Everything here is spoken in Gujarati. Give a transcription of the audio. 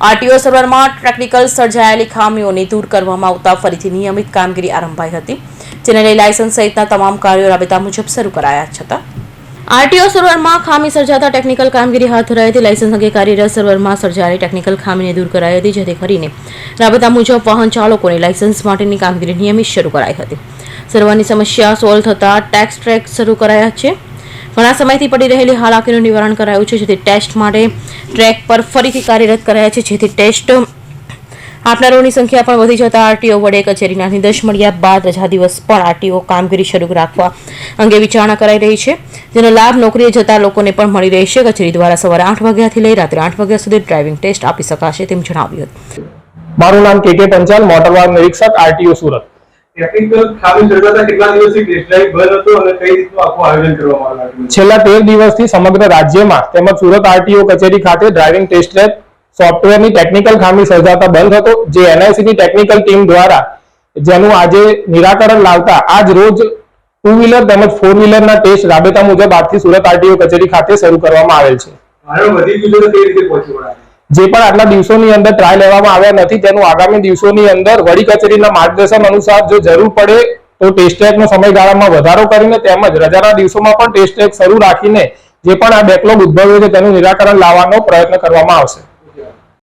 આરટીઓ સર્વરમાં ટેકનિકલ સર્જાયેલી ખામીઓને દૂર કરવામાં આવતા ફરીથી નિયમિત કામગીરી આરંભાઈ હતી, જેને લઈ લાયસન્સ સહિતના તમામ કાર્યો રાબેતા મુજબ શરૂ કરાયા છતાં આરટીઓ સર્વરમાં ખામી સર્જાતા ટેકનિકલ કામગીરી હાથ ધરાઈ હતી. લાયસન્સ અંગે કાર્યરત સર્વરમાં સર્જાયેલી ટેકનિકલ ખામીને દૂર કરાઈ હતી, જેથી કરીને રાબેતા મુજબ વાહન ચાલકોને લાયસન્સ માટેની કામગીરી નિયમિત શરૂ કરાઈ હતી. સર્વરની સમસ્યા સોલ્વ થતા ટેક્સ ટ્રેક શરૂ કરાયા છે. ઘણા સમયથી પડી રહેલી હાલાકીનું નિવારણ કરાયું છે, જેથી ટેસ્ટ માટે ટ્રેક પર ફરીથી કાર્યરત કરાયા છે, જેથી ટેસ્ટ આપનારોની સંખ્યા પણ વધી જતા આરટીઓ વડે કચેરીના નિર્દેશ મળ્યા બાદ રજા દિવસ પણ આરટીઓ કામગીરી શરૂ રાખવા અંગે વિચારણા કરાઈ રહી છે, જેનો લાભ નોકરીએ જતા લોકોને પણ મળી રહેશે. કચેરી દ્વારા સવારે 8 વાગ્યાથી લઈ રાત્રે 8 વાગ્યા સુધી ડ્રાઇવિંગ ટેસ્ટ આપી શકાશે તેમ જણાવ્યું હતું. મારું નામ કે પંચાલ, મોટરવાહન નિરીક્ષક, આરટીઓ સુરત. ટેકનિકલ ખામી સર્જાતા કેટલા દિવસથી ટેસ્ટ ડ્રાઈવ બંધ હતો અને કઈ રીતનું આખું આયોજન કરવામાં આવ્યું? છેલ્લા 13 દિવસથી સમગ્ર રાજ્યમાં તેમજ સુરત આરટીઓ કચેરી ખાતે ડ્રાઇવિંગ ટેસ્ટ ટ્રેક સોફ્ટવેરની ટેકનિકલ ખામી સર્જાતા બંધ હતો, જે એનઆઈસીની ટેકનિકલ ટીમ દ્વારા જેનું આજે નિરાકરણ લાવતા આજ રોજ 2 વ્હીલર તેમજ 4 વ્હીલરના ટેસ્ટ રાબેતા મુજબ આજથી સુરત આરટીઓ કચેરી ખાતે શરૂ કરવામાં આવેલ છે. જે પણ આટલા દિવસોની અંદર ટ્રાય લેવામાં આવ્યા નથી, તેનું આગામી દિવસોની અંદર વડી કચેરીના માર્ગદર્શન અનુસાર જો જરૂર પડે તો ટેસ્ટ ટ્રેકનો સમયગાળામાં વધારો કરીને તેમજ રજાના દિવસોમાં પણ ટેસ્ટ ટ્રેક શરૂ રાખીને જે પણ આ બેકલોગ ઉદ્ભવ્યો છે તેનું નિરાકરણ લાવવાનો પ્રયત્ન કરવામાં આવશે.